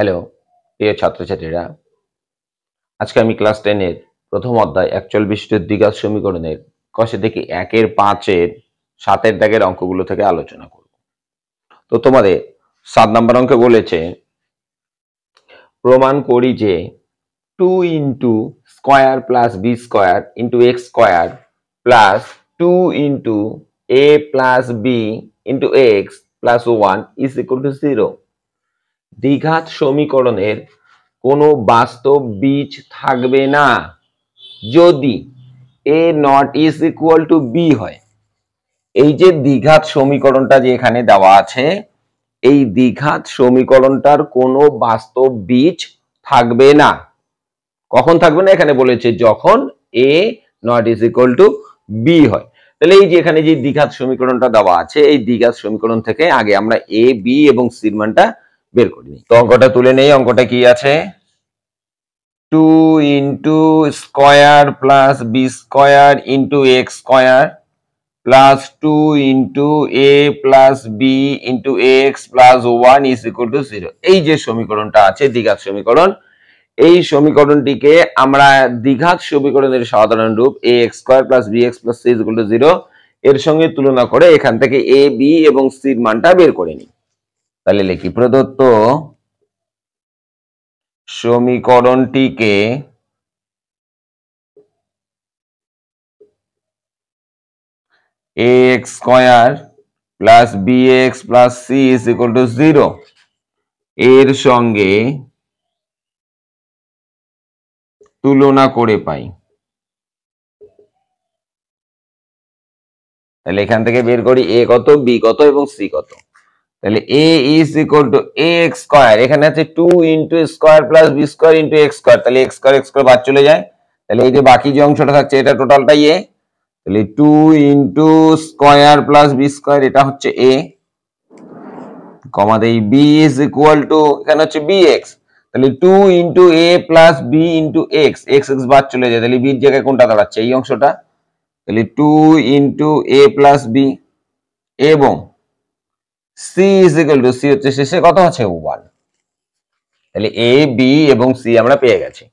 Hello প্রিয় ছাত্রছাত্রীরা, আজকে আমি ক্লাস 10 এর প্রথম অধ্যায় একচল বিশিষ্ট দ্বিঘাত সমীকরণের কষে থেকে 1-এর 5-এর 7-এর দাগের অঙ্কগুলো থেকে আলোচনা করব। তো তোমাদের 7 নম্বর অঙ্কে বলেছে প্রমাণ করি যে 2 into square plus B square into x square plus 2 into A plus B into x plus 1 is equal to 0। দ্বিঘাত সমীকরণের কোনো বাস্তব বীজ থাকবে না যদি A not is equal to B হয়। এই যে দ্বিঘাত সমীকরণটা যে এখানে দেওয়া আছে, এই দ্বিঘাত সমীকরণটার কোনো বাস্তব বীজ থাকবে না। কখন থাকবে না? এখানে বলেছে যখন A not is equal to B হয়। তাহলে এই যে এখানে যে দ্বিঘাত সমীকরণটা দেওয়া আছে, এই দ্বিঘাত সমীকরণ থেকে আগে আমরা এ বি এবং সির মানটা বের করি। তো অঙ্কটা তুলে নেই। অঙ্কটা কি আছে? 2 into square plus B square into x square plus 2 into A plus B into x plus 1 is equal to 0। এই যে সমীকরণটা আছে দ্বিঘাত সমীকরণ, এই সমীকরণটিকে আমরা দ্বিঘাত সমীকরণের সাধারণ রূপ A X square plus B X plus C is equal to 0 এর সঙ্গে তুলনা করে এখান থেকে এ বি এবং সির মানটা বের করে নিই। তাহলে লিখি প্রদত্ত সমীকরণটিকে ax square plus bx plus c is equal to 0 এর সঙ্গে তুলনা করে পাই। তাহলে এখান থেকে বের করি a কত, b কত এবং c কত। তাহলে a is equal two ax square, এখানে আছে 2 into square plus b square into x square, তাহলে x স্কয়ার বাদ চলে যায়। তাহলে এই যে বাকি যে অংশটা থাকছে এটা টোটালটাই a। তাহলে 2 into square plus b square, এটা হচ্ছে a, কমা দেই b ইজ ইকুয়াল টু, এখানে হচ্ছে bx। তাহলে 2 into a plus b into x, x বাদ চলে যায়, তাহলে b এর জায়গায় কোনটা দাঁড়াচ্ছে? এই অংশটা। তাহলে 2 ইনটু a প্লাস b এবং c is equal two, c হচ্ছে শেষে কত আছে? 1। তাহলে a b এবং c আমরা পেয়ে গেছি।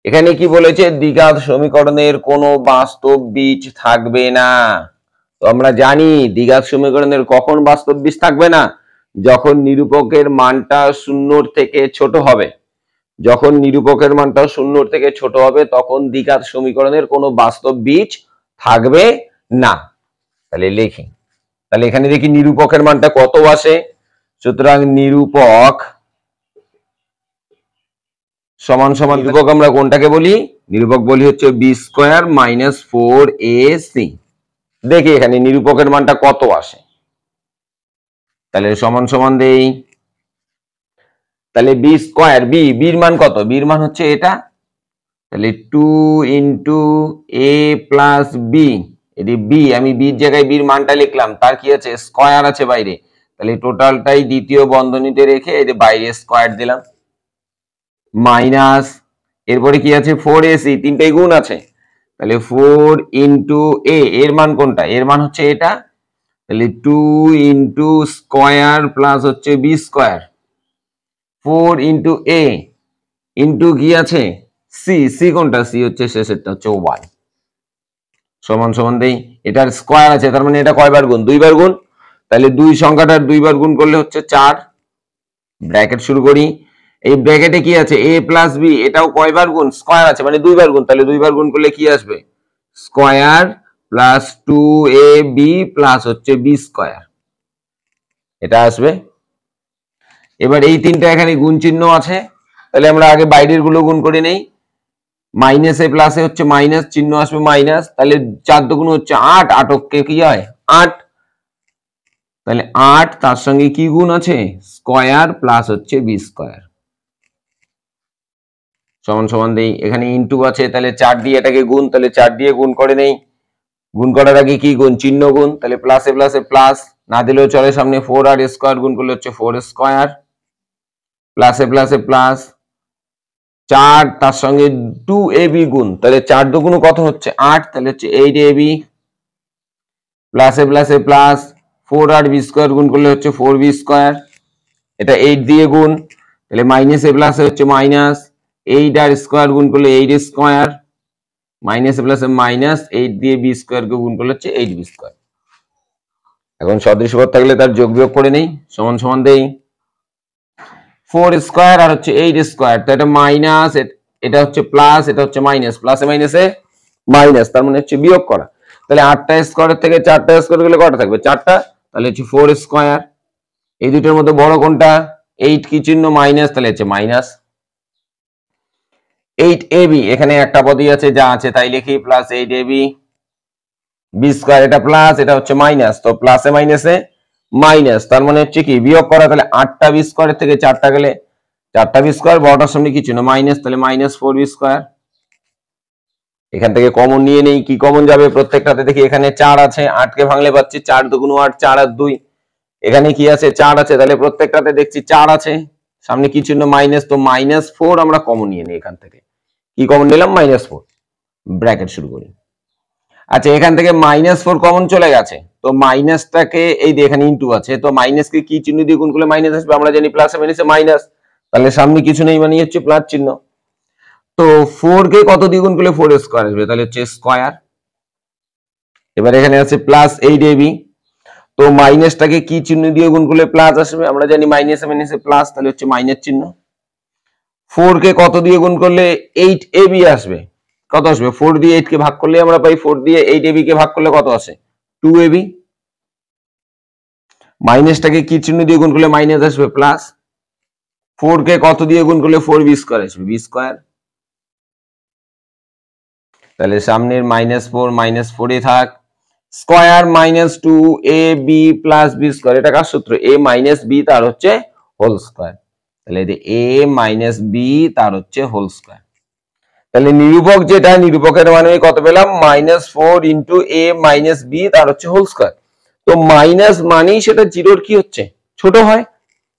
এখানে কি বলেছে? দ্বিঘাত সমীকরণের কোনো বাস্তব বীজ থাকবে না। তো আমরা জানি দ্বিঘাত সমীকরণের কখন বাস্তব বীজ থাকবে না? যখন নিরূপকের মানটা 0 থেকে ছোট হবে। যখন নিরূপকের মানটা 0 থেকে ছোট হবে তখন দ্বিঘাত সমীকরণের কোনো বাস্তব বীজ থাকবে না। তাহলে লিখি, তাহলে এখানে দেখি নিরূপকের মানটা কত আসে। সুতরাং নিরূপক সমান সমান, নিরূপক আমরা কোনটাকে বলি? নিরূপক বলি হচ্ছে বি স্কোয়ার মাইনাস 4ac। দেখি এখানে নিরূপকের মানটা কত আসে। তাহলে সমান সমান দেই, তাহলে বি স্কোয়ার, বির মান কত? বির মান হচ্ছে এটা। তাহলে 2 ইন্টু এ প্লাস বি, এটি বি, আমি বির জায়গায় বির মানটা লিখলাম, তার কি আছে? স্কোয়ার আছে বাইরে। তাহলে টোটালটাই দ্বিতীয় বন্ধনীতে রেখে এই যে বাইরে স্কোয়ার দিলাম, মাইনাস এরপরে কি আছে? 4ac, তিনটাই গুণ আছে। তাহলে 4 ইন্টু এ, এর মান কোনটা? এর মান হচ্ছে এটা। তাহলে 2 ইন্টু স্কোয়ার প্লাস হচ্ছে বি স্কোয়ার, 4 ইন্টু এ ইন্টু কি আছে? সি, সি কোনটা? সি হচ্ছে শেষেরটা, হচ্ছে 1 সমান সমান দেই। এটার স্কোয়ার আছে, তার মানে এটা কয়বার গুণ? 2 বার গুণ। তাহলে 2 সংখ্যাটার 2 বার গুণ করলে হচ্ছে 4। ব্র্যাকেট শুরু করি, এই ব্র্যাকেটে কি আছে? a প্লাস বি, এটাও কয়বার গুণ? স্কোয়ার আছে, মানে 2 বার গুণ। তাহলে 2 বার গুণ করলে কি আসবে? স্কোয়ার প্লাস 2ab প্লাস হচ্ছে বি স্কোয়ার, এটা আসবে। এবার এই তিনটা এখানে গুণ চিহ্ন আছে, তাহলে আমরা আগে বাইরের গুলো গুণ করে নেই। মাইনাসে প্লাসে হচ্ছে মাইনাস চিহ্ন আসবে, মাইনাস। তাহলে 4 দুগুণ হচ্ছে 8, 8কে কি হয়? 8। তাহলে 8, তার সঙ্গে কি গুণ আছে? স্কোয়ার প্লাস হচ্ছে বি স্কোয়ার, সমান সমান দেই। এখানে ইনটু আছে, তাহলে 4 দিয়ে এটাকে গুণ, তাহলে 4 দিয়ে গুণ করে নেই। গুণ করার আগে কি গুণ? চিহ্ন গুণ। তাহলে প্লাসে প্লাসে প্লাস, না দিলেও চলে, সামনে 4 আর স্কোয়ার গুণ করলে হচ্ছে 4 স্কোয়ার, প্লাসে প্লাসে প্লাস 4, তার সঙ্গে 2ab গুণ, তাহলে 4 দুগুণ কত হচ্ছে? 8, তাহলে হচ্ছে 8ab, প্লাসে প্লাসে প্লাস 4 আর বি স্কোয়ার গুণ করলে হচ্ছে 4b স্কোয়ার, এটা 8 দিয়ে গুণ, তাহলে মাইনাস এ প্লাস হচ্ছে মাইনাস 8 আর স্কয়ার গুণ করলে 8 স্কয়ার, মাইনাস এ প্লাস মাইনাস 8 দিয়ে বি স্কয়ার কে গুণ করলে হচ্ছে 8 বি স্কয়ার। এখন সদৃশ পদ থাকলে তার যোগ বিয়োগ করে নেই, সমান সমান দেই 4 স্কয়ার আর হচ্ছে 8 স্কয়ার, তো এটা মাইনাস, এটা হচ্ছে প্লাস, এটা হচ্ছে মাইনাস, প্লাসে মাইনাসে মাইনাস, তার মানে হচ্ছে বিয়োগ করা। তাহলে 8টা স্কয়ারের থেকে 4টা স্কয়ার গেলে কটা থাকবে? 4টা, তাহলে হচ্ছে 4 স্কয়ার। এই দুটোর মধ্যে বড় কোনটা? 8 কি চিহ্ন? মাইনাস, তাহলে হচ্ছে মাইনাস 8ab, এখানে একটা পদই আছে যা আছে তাই লিখি, প্লাস 8ab বি স্কয়ার, এটা প্লাস এটা হচ্ছে মাইনাস, তো প্লাসে মাইনাসে মাইনাস, তার মানে হচ্ছে কি বিয়োগ করা। তাহলে 8টা বি স্কয়ারের থেকে 4টা গেলে 4টা বি স্কয়ার, বড়টার সামনে কি চিহ্ন? মাইনাস, তাহলে মাইনাস 4 বি স্কয়ার। এখান থেকে কমন নিয়ে নেই, কি কমন যাবে? প্রত্যেকটাতে দেখি এখানে 4 আছে, 8 কে ভাঙলে পাচ্ছি 4 দুগুণ 8, 4 আর 2, এখানে কি আছে? 4 আছে, তাহলে প্রত্যেকটাতে দেখছি 4 আছে, সামনে কি চিহ্ন? মাইনাস, তো মাইনাস 4 আমরা কমন নিয়ে নিই এখান থেকে। কি কমন নিলাম? মাইনাস 4, ব্র্যাকেট শুরু করি। আচ্ছা, এখান থেকে মাইনাস 4 কমন চলে গেছে, তো মাইনাসটাকে এই যে এখানে ইনটু আছে, তো মাইনাসকে কি চিহ্ন দিয়ে গুণ করলে মাইনাস আসবে? আমরা জানি প্লাসে মাইনাসে মাইনাস, তাহলে সামনে কিছু নেই মানে হচ্ছে প্লাস চিহ্ন। তো 4 কে কত দিয়ে গুণ করলে 4 স্কয়ার আসবে? তাহলে হচ্ছে স্কয়ার। এবার এখানে আছে প্লাস 8ab, তো মাইনাসটাকে কি চিহ্ন দিয়ে গুণ করলে প্লাস আসবে? আমরা জানি মাইনাসে মাইনাসে প্লাস, তাহলে হচ্ছে মাইনাস চিহ্ন। 4 কে কত দিয়ে গুণ করলে 8ab আসবে? কত আসবে? 4 দিয়ে 8 কে ভাগ করলে আমরা পাই 4 দিয়ে 8ab কে ভাগ করলে কত আসে? 2ab। মাইনাসটাকে কি চিহ্ন দিয়ে গুণ করলে মাইনাস আসবে? প্লাস। 4 কে কত দিয়ে গুণ করলে 4b স্কয়ার আসবে? b square. তাহলে সামনের -4 এ থাক, square minus 2ab plus b square, এটা কার সূত্র? a মাইনাস b তার হচ্ছে হোল স্কয়ার, তাহলে এই a মাইনাস b তার হচ্ছে হোল স্কয়ার। তাহলে নিরূপক যেটা, নিরূপকের মানে কত পেলাম? -4 ইন্টু a মাইনাস b তার হচ্ছে হোল স্কয়ার। তো মাইনাস মানেই সেটা জিরোর কি হচ্ছে? ছোট হয়,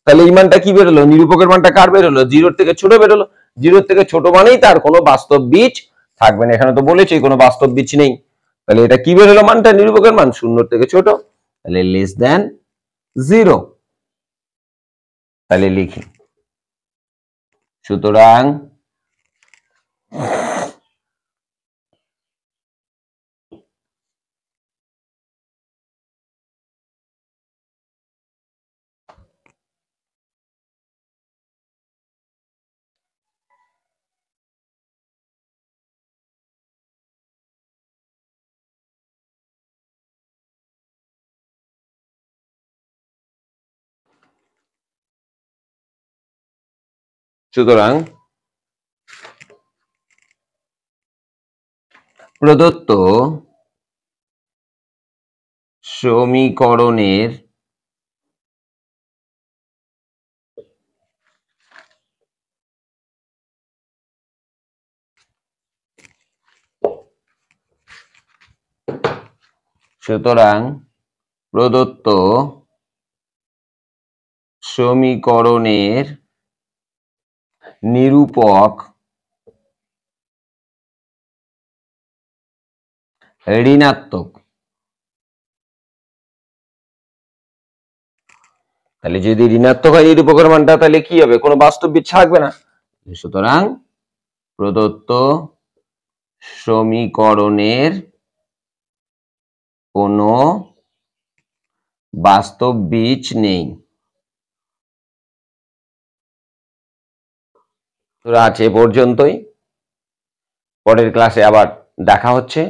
তাহলে এই মানটা কি বেরোলো? নিরূপকের মানটা কার বেরোলো? জিরোর থেকে ছোট বেরোলো। জিরোর থেকে ছোট মানেই তার কোনো বাস্তব বীজ থাকবে না, এখানে তো বলেছি কোনো বাস্তব বীজ নেই। তাহলে এটা কি বেরোলো মানটা? নিরূপকের মান 0 থেকে ছোট, তাহলে লেস দেন 0। তাহলে লিখি, সুতরাং প্রদত্ত সমীকরণের নিরূপক ঋণাত্মক। তাহলে যদি ঋণাত্মক হয় নিরূপকের মানটা, তাহলে কি হবে? কোনো বাস্তব বীজ থাকবে না। সুতরাং প্রদত্ত সমীকরণের কোনো বাস্তব বীজ নেই। তো আজ এ পর্যন্তই, পরের ক্লাসে আবার দেখা হচ্ছে।